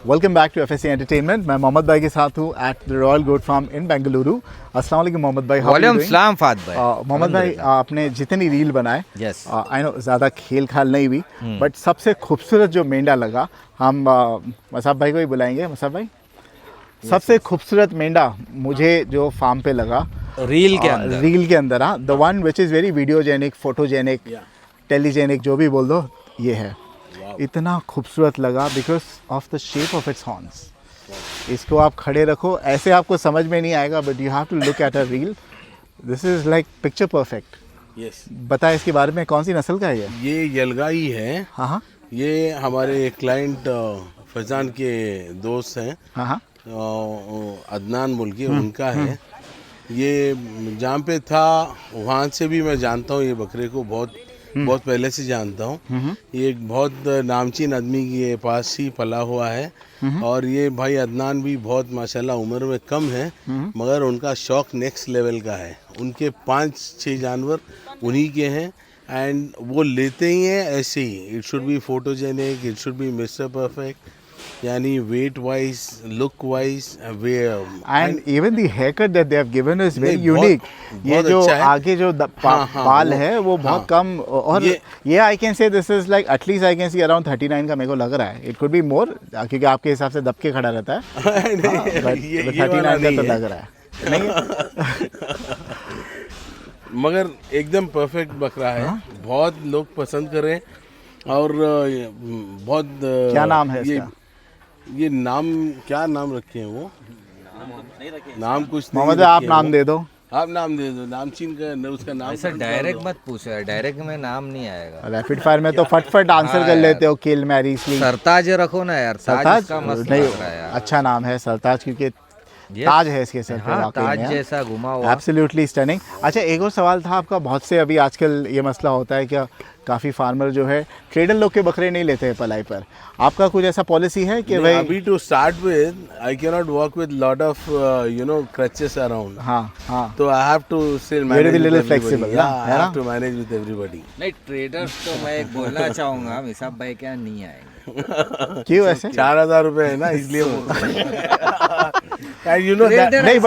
Welcome back to FSC entertainment. मैं मोहम्मद भाई के साथ हूँ at the royal goat farm in Bengaluru. अस्सलाम वालेकुम मोहम्मद भाई। वालेकुम सलाम फाद भाई। मोहम्मद भाई, आपने जितनी रील बनाए, यस आई नो ज़्यादा खेल खाल नहीं हुई, बट सबसे खूबसूरत जो मेंढा लगा, हम मसाब भाई को ही बुलाएंगे। मसाब भाई, सबसे खूबसूरत मेंढा मुझे जो फार्म पे लगा रील के अंदर हाँ, the one which is very videogenic, photogenic, telegenic, जो भी बोल दो, ये है। इतना खूबसूरत लगा because of the shape of its horns. इसको आप खड़े रखो, ऐसे आपको समझ में नहीं आएगा, but you have to look at a reel. This is like picture perfect. Yes, बताए इसके बारे में, कौन सी नस्ल का है ये यलगाई है। हाँ हाँ ये हमारे क्लाइंट फैजान के दोस्त हैं, हाँ हाँ अदनान मुल्की, उनका है। ये जहाँ पे था वहाँ से भी मैं जानता हूँ ये बकरे को, बहुत पहले से जानता हूँ। ये एक बहुत नामचीन आदमी के पास ही पला हुआ है। और ये भाई अदनान भी बहुत माशाल्लाह उम्र में कम है, मगर उनका शौक नेक्स्ट लेवल का है। उनके 5-6 जानवर उन्हीं के हैं एंड वो लेते ही हैं ऐसे ही। It should be photogenic, it should be mister perfect, यानी weight wise, look wise, and even the haircut that they have given is very नहीं, यूनिक। बहुत ये जो अच्छा है। आगे जो बाल है वो बहुत कम, और ये I can say this is like at least I can see around 39 का मेरे को लग रहा है। इट कुड बी मोर, क्योंकि आपके हिसाब से दब के खड़ा रहता है। ये 39 वाला का नहीं तो है। लग रहा है। नहीं मगर एकदम परफेक्ट बकरा है। बहुत लोग पसंद करें और बहुत क्या नाम है इसका? ये नाम क्या नाम रखे हैं वो? नाम कुछ नहीं मोहम्मद, रखे आप हैं नाम वो। दे दो। आप नाम दे दो, नामचीन का उसका नाम। ऐसा डायरेक्ट मत पूछो यार, डायरेक्ट में नाम नहीं आएगा। रैपिड फायर में तो फटफट आंसर हाँ कर यार। लेते हो, किल मैरी स्लीप। सरताज रखो ना यार, ताज सरताज इसका मस्त नहीं, लग रहा है यार। अच्छा नाम है सरताज, क्योंकि Yes. ताज है इसके सर पे। हाँ, वाकई ताज में जैसा घुमा हुआ। Absolutely stunning. अच्छा, एक और सवाल था आपका। बहुत से अभी आजकल ये मसला होता है कि काफ़ी फार्मर जो है ट्रेडर लोग के बकरे नहीं लेते हैं पलाई पर। आपका कुछ ऐसा पॉलिसी है कि भाई? अभी to start with I can not work with lot of crutches around. हाँ हाँ, तो I have to still be manage little with flexible, everybody. ना, आई है ना? Have to manage with everybody. नहीं, ट्रेडर्स तो मैं एक बोलना चाहूंगा, मिसाब भाई क्या नहीं आएंगे। क्यों ऐसे? 4,000 रुपए है ना, इसलिए यू नो नहीं,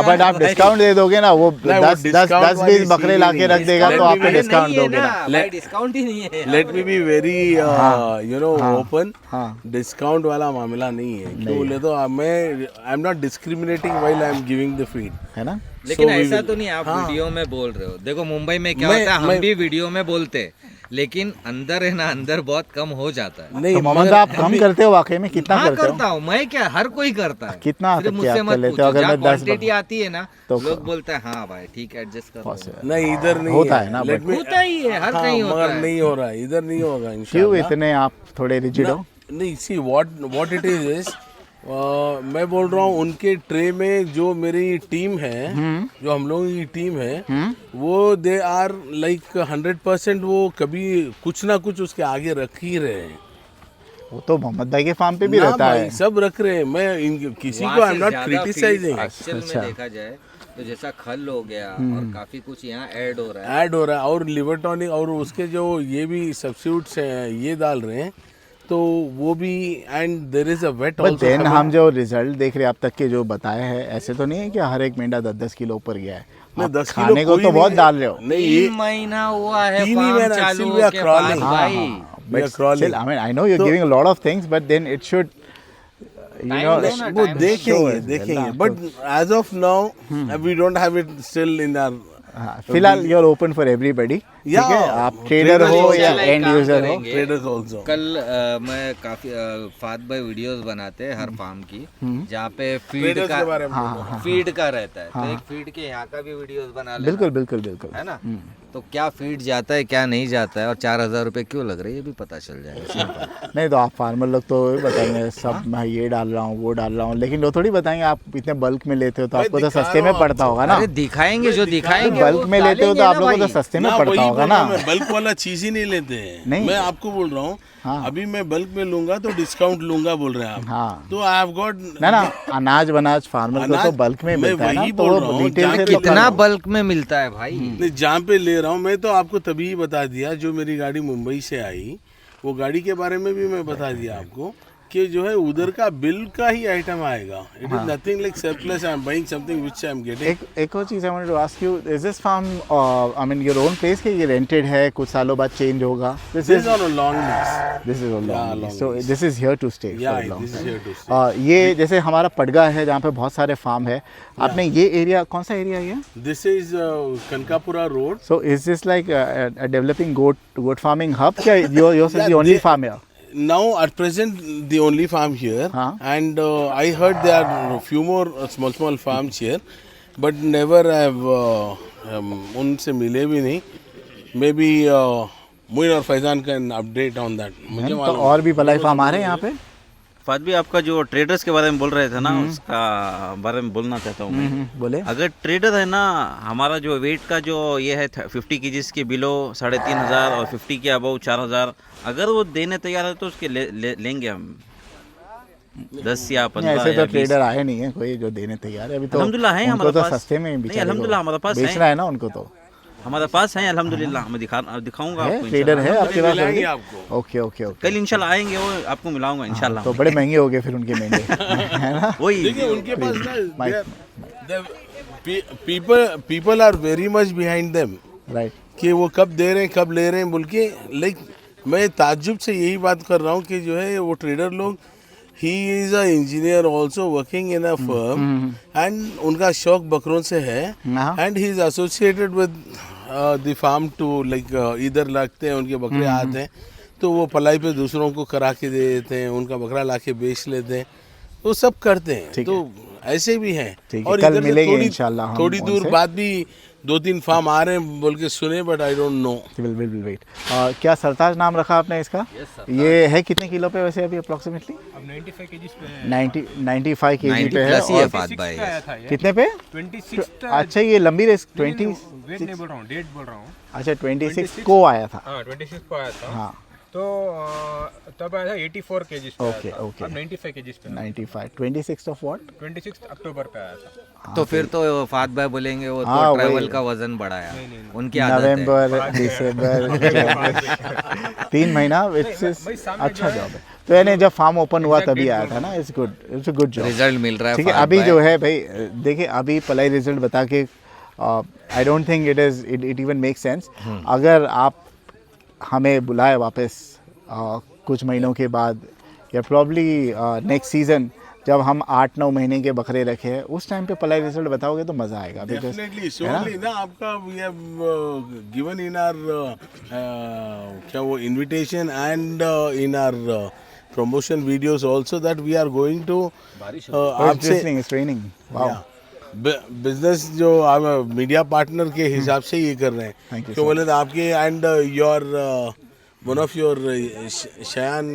बट आप डिस्काउंट दे दोगे ना, वो नहीं, वो 10-20 discount वाली बकरे सीन ला नहीं के है। रख देगा तो Let आप me be- डिस्काउंट दोगे ना। भाई डिस्काउंट ही नहीं है। Let me be very open. हाँ। डिस्काउंट वाला मामला नहीं है। क्यों बोले तो मैं I am not discriminating while I am giving the feed, है ना? लेकिन So we ऐसा will- तो नहीं, आप हाँ। वीडियो में बोल रहे हो। देखो मुंबई में क्या मैं- होता है, हम मैं- भी वीडियो में बोलते, लेकिन अंदर है ना, अंदर बहुत कम हो जाता है। नहीं तो मोहम्मद, मगर आप कम करते हो वाकई में? कितना हाँ करते हो? करता हूँ मैं, क्या हर कोई करता है। कितना सिर्फ तक मुझसे आप कर मत लेते हो? पूछो, अगर जहाँ मैं 10 क्वांटिटी आती है ना, तो लोग बोलते हैं हाँ भाई ठीक है, एडजस्ट कर लो। नहीं, इधर नहीं होता है ना, Let but- me- होता ही है, हर हाँ, कहीं होता मगर है। नहीं हो रहा है, इधर नहीं होगा क्यों इंशाल्लाह। इतने आप थोड़े रिजिड हो? नहीं, सी व्हाट इट इज मैं बोल रहा हूँ उनके ट्रे में जो मेरी टीम है, जो हम लोगों की टीम है, वो दे आर लाइक 100%। वो कभी कुछ ना कुछ उसके आगे रख ही रहे हैं। वो तो मोहम्मद भाई के फार्म पे भी ना रहता भाई, है। सब रख रहे हैं। मैं किसी वहाँ को आई से एम नॉट ज्यादा क्रिटिसाइजिंग। feed एक्चुअल अच्छा। में देखा जाए तो जैसा खल हो गया और काफी कुछ यहाँ ऐड हो रहा है। ऐड हो रहा है और लिवर टॉनिक और उसके जो ये भी सब्स्टिट्यूट्स हैं ये डाल रहे हैं, तो वो भी। And there is a wait but then हम जो रिजल्ट देख रहे हैं अब तक के जो बताए हैं, ऐसे तो नहीं है कि हर एक मेंढा 10-10 किलो ऊपर गया है। आप 10 किलो खाने को कोई तो नहीं बहुत है। डाल रहे हो। नहीं, ये 3 महीना हुआ है 3 ही फार्म महीना, चालू still we are होके crawling। बाद भाई। We are crawling। I mean, I know you're giving a lot of things, but then it should, you Time know, दो ना, वो time देखेंगे show देखेंगे है, but as of now we don't have it still in our. हाँ, फिलहाल you're open for everybody। ठीक Yeah, है, आप ट्रेडर traders हो also या like एंड काम यूजर हो। करेंगे। Traders also. कल मैं काफी फाद भाई वीडियोस बनाते हैं हर फार्म की, जहाँ पे फीड ट्रेडर्स का के बारे में फीड का रहता है, तो एक फीड के यहाँ का भी वीडियोस बना लेना, बिल्कुल बिल्कुल बिल्कुल। है ना। तो क्या फीड जाता है क्या नहीं जाता है और 4,000 रुपए क्यों लग रहे हैं, ये भी पता चल जाएगा। सिंपल। नहीं तो आप फार्मर लोग तो बताएंगे सब, मैं ये डाल रहा हूँ वो डाल रहा हूँ, लेकिन वो थोड़ी बताएंगे आप इतने बल्क में लेते हो तो भाई आपको तो दिखा सस्ते रहा में हूँ पड़ता होगा ना। अरे दिखाएंगे, जो दिखाएंगे बल्क में लेते हो तो आप लोगों को तो सस्ते में ना पड़ता वही होगा बोल रहा ना। हूँ मैं, बल्क वाला चीज ही नहीं लेते हैं। नहीं। मैं आपको बोल रहा हूँ, हाँ। अभी मैं बल्क में लूंगा तो डिस्काउंट लूंगा बोल रहे हैं आप। हाँ। तो आई हैव गॉट ना अनाज बनाज फार्मर को तो अनाज बल्क में मैं मिलता है ना, वही तो बोल वो रहा हूँ, रिटेल जहाँ से पे तो कितना कम- बल्क में मिलता है भाई। नहीं, जहाँ पे ले रहा हूँ मैं तो आपको तभी बता दिया। जो मेरी गाड़ी मुंबई से आई वो गाड़ी के बारे में भी मैं बता दिया आपको। कि जो है उधर का बिल का ही आइटम आएगा. It is nothing like surplus. I am buying something which I am getting. एक और चीज़ I wanted to ask you, is this farm I mean your own place कि ये रेंटेड है, कुछ सालों बाद चेंज होगा? This is on a long lease. This is Yeah, long, long so lease. This is here to stay या for this is long. Here to stay. ये जैसे हमारा पड़गा है जहाँ पे बहुत सारे फार्म है, आपने ये एरिया, कौन सा एरिया है ये? This is Kanakapura road. So is this like a developing goat farming hub? Yeah, yours is Yeah, the only they- farm here. Now at present the only farm here, Huh? and I heard there are a few more small farms here, but never have उनसे मिले भी नहीं. Maybe Muin और Faizan can update on that. मुझे तो मालूम. और भी पलाई फार्म आ रहे हैं यहाँ पे? फाद भी आपका जो ट्रेडर्स के बारे में बोल रहे थे ना, उसका बारे में बोलना चाहता हूँ मैं. बोले. अगर ट्रेडर है ना, हमारा जो वेट का जो ये है 50 केजीज के बिलो 3,500 और 50 के अबव 4,000, अगर वो देने तैयार है तो उसके लेंगे हम 10 या 15 ऐसे या तो 20. ट्रेडर आए नहीं है कोई जो देने तैयार है अभी तो. अल्हम्दुलिल्लाह है उनको हमारे तो पास. सस्ते में नहीं, बेचारे अल्हम्दुलिल्लाह हमारे पास बेचना है. है ना उनको तो. हमारे पास है अल्हम्दुलिल्लाह. मैं दिखाऊंगा है आपको. ट्रेडर है आपके पास मिलाएंगे already? आपको. Okay okay okay. कल इंशाल्लाह आएंगे, वो आपको मिलाऊंगा इंशाल्लाह. तो बड़े महंगे हो गए फिर उनके मेंढे है ना. वही देखिए उनके पास Mike. ना people are very much behind them right. कि वो कब दे रहे हैं कब ले रहे हैं बोल के. लाइक मैं ताज्जुब से यही बात कर रहा हूँ कि जो है वो ट्रेडर लोग, he is a engineer also working in a firm, and उनका शौक बकरों से है, हाँ. And he is associated with the farm too like इधर लगते हैं उनके बकरे आते हैं तो वो पलाई पे दूसरों को करा के दे देते हैं, उनका बकरा ला के बेच लेते हैं, वो सब करते हैं. ठीक तो ऐसे भी हैं. ठीक है, और कल इधर से मिलेंगे इंशाल्लाह हम थोड़ी दूर उनसे. बाद भी 2-3 फार्म आ रहे हैं बोल के सुने, but I don't know. Will wait. क्या सरताज नाम रखा आपने इसका? ये है कितने किलो पे वैसे अभी अप्रोक्सीमेटली? अब 95 केजीज पे है. 95 केजी 90 पे है. प्लस ही है और फाद भाई. आया था ये. कितने पे? 26 अच्छा ये लंबी रेस नहीं, 20. वेट नहीं बोल रहा हूँ, डेट बोल रहा हूँ. अच्छा 26 को आया था. हाँ 26 को आया था. हाँ तो तब आया था 84 केजीज पे. ओके, आया था. ओके. अब 95 केजीज पे है. 95 26 ऑफ व्हाट? 26 अक्टूबर पे आया था. तो फिर तो फाद भाई बोलेंगे वो हाँ, तो वही. ट्रैवल का वजन बढ़ाया. उनकी आदत है. नवंबर दिसंबर 3 महीना. इट्स भाई सामने अच्छा जो है- जॉब है. तो यानी जब फार्म ओपन हुआ तभी आया था ना. It's good, it's a good job. Result मिल रहा है. ठीक है. फाद अभी भाई. जो है भाई देखिए अभी पलाई रिजल्ट बता के I don't think it even make sense. अगर आप हमें बुलाए वापस कुछ महीनों के बाद या प्रॉब्ली नेक्स्ट सीजन जब हम 8-9 महीने के बकरे रखे हैं उस टाइम पे पलाई रिजल्ट बताओगे तो मज़ा आएगा. because डेफिनेटली श्योरली ना आपका we have given in our क्या वो invitation and in our promotion videos also that we are going to oh, it's आपसे listening, it's training. Wow. Business जो आप मीडिया पार्टनर के हिसाब से ये कर रहे हैं. Thank you तो so बोले तो आपके and your one of your Shayan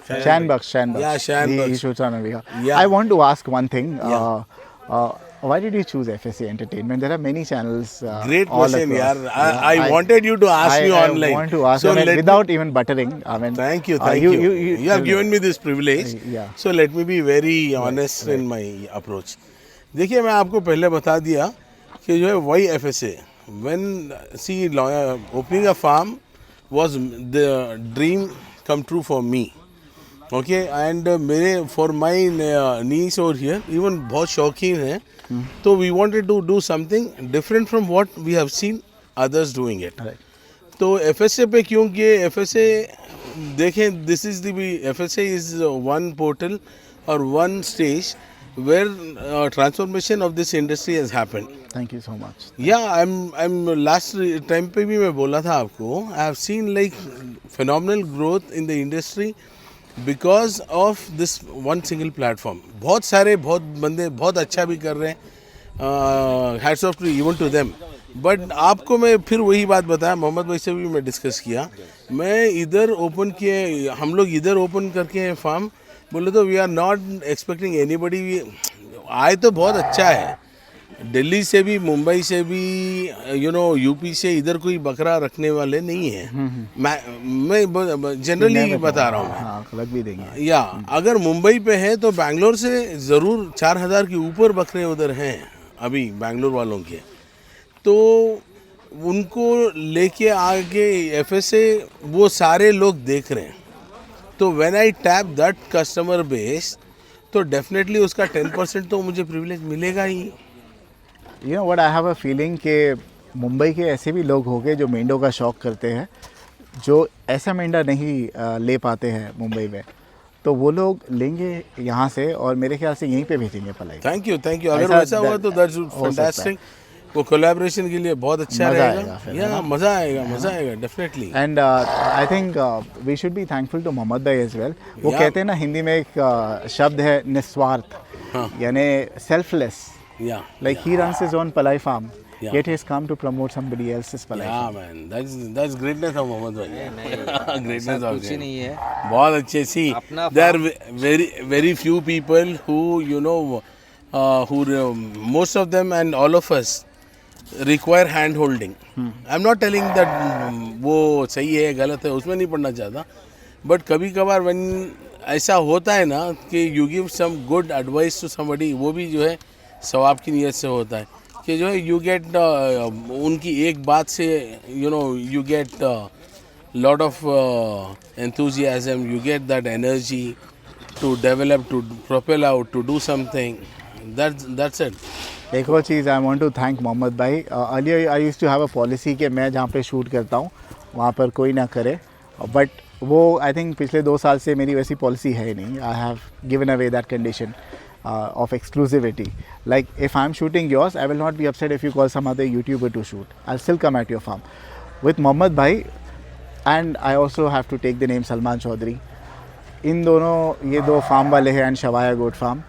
Shanbucks. Yeah, Shanbucks. He shoots on a video. Yeah. I want to ask one thing. Why did you choose FSA Entertainment? There are many channels. Great all question, across. yaar. I wanted you to ask me online. I want to ask So I mean, let me- without even buttering. I mean, Thank you, you You have given me this privilege. Yeah. So let me be very honest in my approach. देखिए मैं आपको पहले बता दिया कि जो है वही FSA. When see opening a farm was the dream come true for me. Okay, and मेरे for my niece over here even बहुत शौकीन है. तो we wanted to do something different from what we have seen others doing it. Right. तो FSA पे क्योंकि FSA देखें this is the FSA is one portal और one stage where transformation of this industry has happened. Thank you so much. Yeah, I'm last time पे भी मैं बोला था आपको, I have seen like phenomenal growth in the industry because of this one single platform. बहुत सारे बहुत बंदे बहुत अच्छा भी कर रहे हैं, hats off to even to them. But आपको मैं फिर वही बात बताया, मोहम्मद भाई से भी मैं डिस्कस किया. मैं इधर ओपन किए, हम लोग इधर ओपन करके हैं फार्म, बोले तो we are not expecting anybody. आए तो बहुत अच्छा है, दिल्ली से भी मुंबई से भी यूपी से इधर कोई बकरा रखने वाले नहीं है. मैं जनरली बता रहा हूँ. हाँ लग भी देंगे. या अगर मुंबई पे है तो बैंगलोर से ज़रूर 4,000 के ऊपर बकरे उधर हैं अभी बैंगलोर वालों के. तो उनको लेके आगे FSA वो सारे लोग देख रहे हैं. तो when I tap that customer base, तो डेफिनेटली उसका 10% तो मुझे प्रिविलेज मिलेगा ही। You know what, I have a feeling कि मुंबई के ऐसे भी लोग होंगे जो मेंढों का शौक करते हैं, जो ऐसा मेंढा नहीं ले पाते हैं मुंबई में, तो वो लोग लेंगे यहाँ से और मेरे ख्याल से यहीं पे भेजेंगे पलाई। थैंक यू अगर ऐसा वैसा हुआ तो दैट्स हो सकता है। फैंटास्टिक। वो कोलैबोरेशन के लिए बहुत अच्छा मज़ा आएगा रहेगा। फिर, या मज़ा आएगा definitely. And I think we should be thankful to Mohammad भाई एज वेल। वो Yeah. कहते हैं ना, हिंदी में एक शब्द है निस्वार्थ, हाँ। यानी सेल्फलेस। या Like he runs his own palai farm, Yeah. yet he's come to promote somebody else's palai या farm. Man, that's greatness of Mohammad bhai. Greatness of कुछ ही नहीं है। बहुत अच्छे। सी अपना there very few people who you know who most of them and all of us require hand holding. I'm not telling that वो सही है गलत है, उसमें नहीं पढ़ना चाहता, बट कभी कभार when ऐसा होता है ना कि you give some good advice to somebody, वो भी जो है सवाब की नीयत से होता है कि जो है you get उनकी एक बात से you get lot of enthusiasm, you get that energy to develop, to propel out, to do something. That's it. एक और चीज़ I want to thank Mohammad bhai. Earlier I used to have a policy कि मैं जहाँ पे शूट करता हूँ वहाँ पर कोई ना करे, बट वो आई थिंक पिछले 2 साल से मेरी वैसी पॉलिसी है ही नहीं। I have given away that condition of exclusivity. Like if I'm shooting yours, I will not be upset if you call some other YouTuber to shoot. I'll still come at your farm. With Mohammad Bhai, and I also have to take the name Salman Chaudhary. इन दोनों, ये 2 farm वाले हैं and Shawaya goat farm,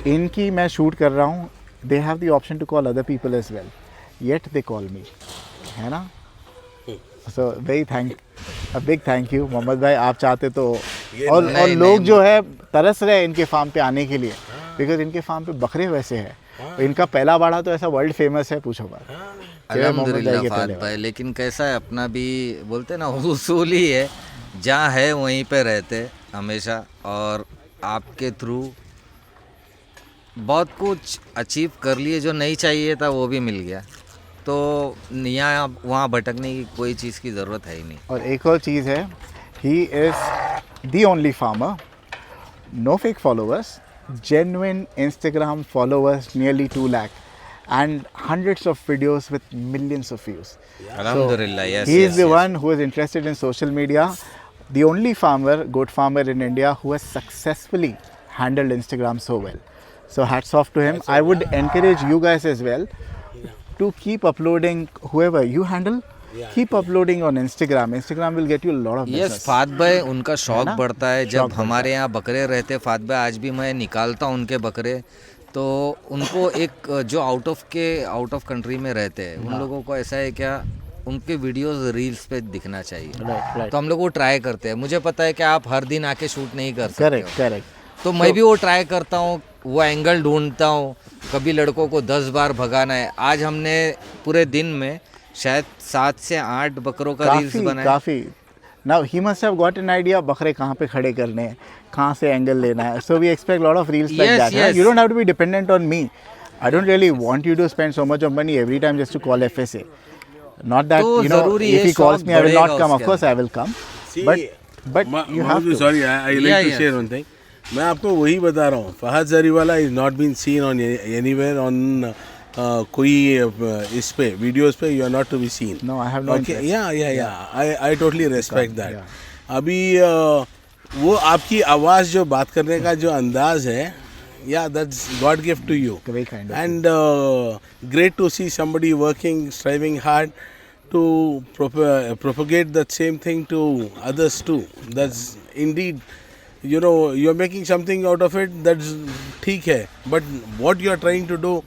इनकी मैं shoot कर रहा हूँ। They have the option to call other people as well, yet they call me, है ना। So big thank you Mohammad भाई। आप चाहते तो और लोग जो है तरस रहे हैं इनके फार्म पे आने के लिए, बिकॉज इनके फार्म पे बकरे वैसे हैं। इनका पहला बाड़ा तो ऐसा वर्ल्ड फेमस है, पूछो बात। अल्हम्दुलिल्लाह फात भाई, लेकिन कैसा है अपना भी बोलते ना उसूल ही है, जहाँ है वहीं पे रहते हमेशा, और आपके थ्रू बहुत कुछ अचीव कर लिए, जो नहीं चाहिए था वो भी मिल गया, तो यहाँ वहाँ भटकने की कोई चीज़ की ज़रूरत है ही नहीं। और एक और चीज़ है, he is the only farmer, no fake followers, genuine Instagram followers, nearly 2 lakh, and hundreds of videos with millions of views. Alhamdulillah, yes. He is yes, the yes. one who is interested in social media, the only farmer, goat farmer in India who has successfully handled Instagram so well. So hats off to him. I would encourage you guys as well to keep uploading whoever you handle. Keep uploading on Instagram. Instagram will get you a lot of business. Yes फात भाई, उनका शौक ना? बढ़ता है। शौक जब बढ़ता हमारे यहाँ बकरे रहते फात भाई, आज भी मैं निकालता हूँ उनके बकरे, तो उनको एक जो आउट ऑफ कंट्री में रहते हैं उन लोगों को ऐसा है क्या, उनके वीडियोस रील्स पे दिखना चाहिए। Right. तो हम लोग वो ट्राई करते हैं। मुझे पता है कि आप हर दिन आके शूट नहीं कर सकते हो, Correct. तो मैं भी वो ट्राई करता हूँ, वो एंगल ढूंढता हूँ। कभी लड़कों को 10 बार भगाना है। आज हमने पूरे दिन में शायद 7 से 8 बकरों का रील्स बनाया। काफ़ी। Now he must have got an idea बकरे कहाँ पे खड़े करने हैं, कहाँ से एंगल लेना है. So we expect a lot of reels like Yes, that. yes. You don't have to be dependent on me. I don't really want you to spend so much of money every time just to call FSA. Not that, तो you know, ज़रूरी if है, he calls शौक me I will not बढ़ेगा come. Of उसके course I will come. But you have to. Sorry, I like Yeah, to yes. share one thing. मैं आपको वही बता रहा हूँ. Fahad Jariwala is not been seen on anywhere on कोई इस पे वीडियोस पे you are not to be seen. No, I have no Okay, interest. yeah. I totally respect that. Yeah. अभी वो आपकी आवाज़ जो बात करने का जो अंदाज है, yeah, that's God gift to you. Very kind of And great to see somebody working, striving hard to propagate that same thing to others too. That's indeed, you know, you're making something out of it, that's ठीक है. But what you're trying to do,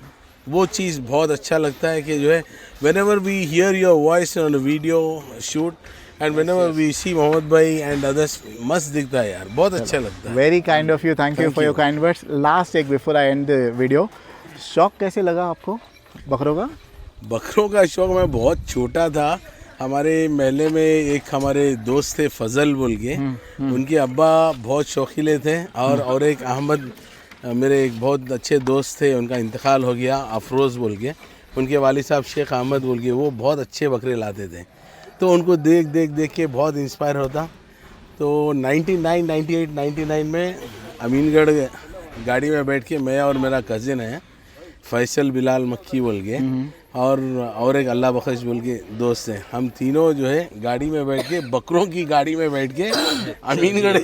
वो चीज़ बहुत अच्छा लगता है कि जो है whenever we hear your voice on a video shoot and whenever we see Mohammad भाई and others, मस्त दिखता है यार, बहुत अच्छा लगता है. Very kind of you. Thank you for your kind words. Last एक before I end the video. शौक कैसे लगा आपको बकरों का? बकरों का शौक मैं बहुत छोटा था. हमारे महल्ले में एक हमारे दोस्त थे फजल बोल के, उनके अब्बा बहुत शौकीले थे. और एक अहमद, मेरे एक बहुत अच्छे दोस्त थे, उनका इंतकाल हो गया, अफरोज़ बोल के. उनके वालिद साहब शेख अहमद बोल के, वो बहुत अच्छे बकरे लाते थे. तो उनको देख के बहुत इंस्पायर होता. तो 99, 98, 99 में अमीनगढ़ गाड़ी में बैठ के मैं और मेरा कज़िन है फैसल बिलाल मक्की बोल के और एक अल्लाह बख्श बोल के दोस्त हैं, हम तीनों जो है गाड़ी में बैठ के बकरों की गाड़ी में बैठ के अमीनगढ़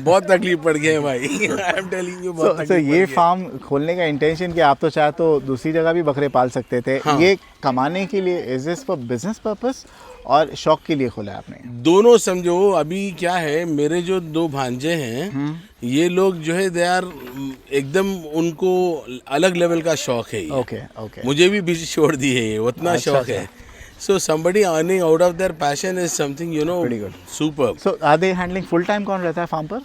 बहुत तकलीफ पड़ गए भाई। आई एम टेलिंग यू बहुत तो तकलीफ ये पड़ गई। फार्म खोलने का इंटेंशन कि आप तो चाहे तो दूसरी जगह भी बकरे पाल सकते थे, हाँ। ये कमाने के लिए, is this for business purpose और शौक के लिए खोला है आपने? दोनों समझो। अभी क्या है, मेरे जो 2 भांजे हैं ये लोग जो है दे आर एकदम, उनको अलग लेवल का शौक है ये। Okay okay. मुझे भी बीच छोड़ दी है ये, उतना अच्छा, शौक है। So somebody earning out of their passion is something you know Pretty good. Super. So are they handling full time? कौन रहता है फार्म पर?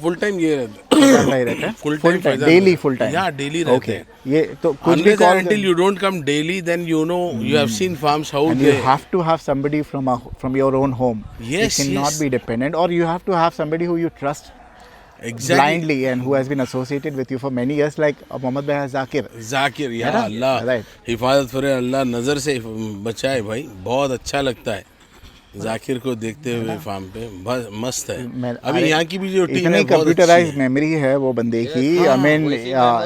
फुल टाइम ये रहता फुल रहता है? Full time daily full time? या डेली रहते ओके। हैं। ये तो कुछ भी call until you don't come daily, then you know you have seen farms how and you they have to have somebody from your own home. Yes, you cannot yes. be dependent, or you have to have somebody who you trust exactly blindly and who has been associated with you for many years, like Mohammad Bhai Zakir. Zakir या है ना? अल्लाह Right. हिफाजत करे, अल्लाह नज़र से बचाए भाई। बहुत अच्छा लगता है जाकिर को देखते हुए फार्म पे, बस मस्त है। अभी यहाँ की भी जो टीम इतनी है बहुत अच्छी कंप्यूटराइज है। मेमोरी है वो बंदे की। आई मीन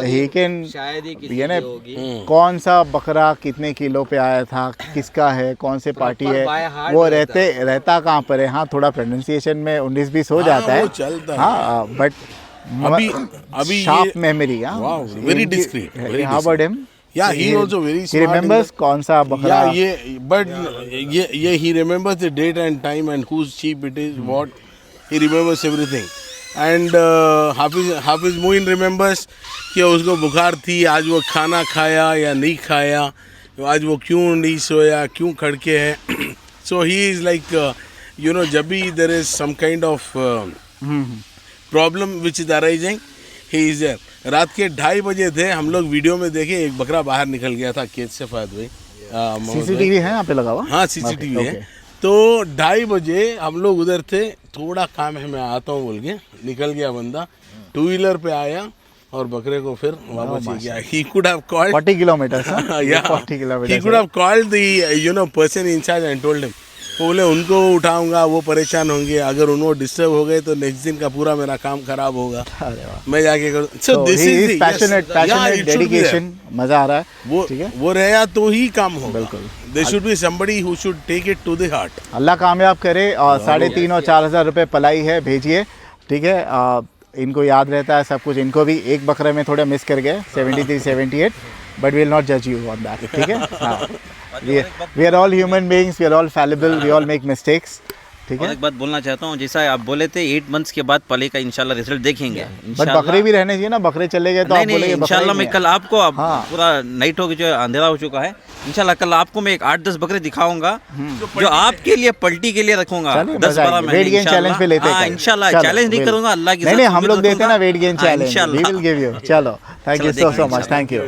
ही कैन, शायद ही किसी ये ना की होगी। कौन सा बकरा कितने किलो पे आया था, किसका है, कौन से पार्टी है, by heart वो रहता रहता कहाँ पर है। हाँ, थोड़ा प्रोनाउंसिएशन में 19-20 हो जाता है, वो चलता है। हाँ, बट अभी शार्प ये memory. Wow, very discreet, very how about him? Yeah, he also very He smart in remembers the- कौन सा बकरा? Yeah, ये he remembers the date and time and whose sheep it is, what he remembers everything. And Hafiz Moin remembers कि उसको बुखार थी, आज वो खाना खाया या नहीं खाया, आज वो क्यों नहीं सोया, क्यों खड़के है। So he is like you know, जब भी there is some kind of problem which is arising, he is there. रात के 2:30 बजे थे, हम लोग वीडियो में देखे एक बकरा बाहर निकल गया था खेत से फहद भाई। मोहम्मद भाई। सीसीटीवी है यहाँ पे लगा हुआ? हाँ सीसीटीवी Okay, है। okay. तो 2:30 बजे हम लोग उधर थे, थोड़ा काम है मैं आता हूँ बोल के निकल गया बंदा, 2 व्हीलर पे आया और बकरे को फिर वापस ले गया। He could have called 40 kilometers, huh? yeah, 40 kilometers. he could have called the you know person in charge and told him। वो बोले उनको उठाऊंगा, वो परेशान होंगे, अगर उनको डिस्टर्ब हो गए तो नेक्स्ट दिन का पूरा मेरा काम खराब होगा। अरे वाह। मैं जाके करूँ। So he is passionate, dedication, मजा आ रहा है। वो ठीक है, वो रहा तो ही काम होगा। बिल्कुल। There should be somebody who should take it to the heart। अल्लाह कामयाब करे। और 3.5 और 4,000 रुपये पलाई है, भेजिए। ठीक है, इनको याद रहता है सब कुछ। इनको भी एक बकरे में थोड़ा मिस कर गए, 73, 78, बट विल नॉट जज यू ऑन दैट। ठीक है, हाँ, we are all human beings, we are all fallible, we all make mistakes. ठीक और है, एक बात बोलना चाहता हूँ, जैसा आप बोले थे 8 मंथ्स के बाद पले का इंशाल्लाह रिजल्ट देखेंगे। बट बकरे भी रहने चाहिए ना, बकरे चले गए तो नहीं आप बोलेंगे नहीं, बकरा ही इंशाल्लाह नहीं मैं है। कल आपको हाँ। पूरा नाइट हो गया, जो अंधेरा हो चुका है, इंशाल्लाह कल आपको मैं एक 8-10 बकरे दिखाऊंगा जो आपके लिए पलटी के लिए रखूंगा। चलिए, 10-12 मजा महीने वेट गेन चैलेंज पे लेते हैं हाँ, कल। इंशाल्लाह चलो, चैलेंज नहीं बिल्कुल। करूंगा, अल्लाह की नहीं नहीं, साथ हम लोग उम्मीद देते हैं ना रखूंगा। वेट गेन हाँ, चैलेंज, वी इंशाल्लाह। Will give you. चलो, थैंक यू चलो, सो देखेंगे मच, थैंक यू।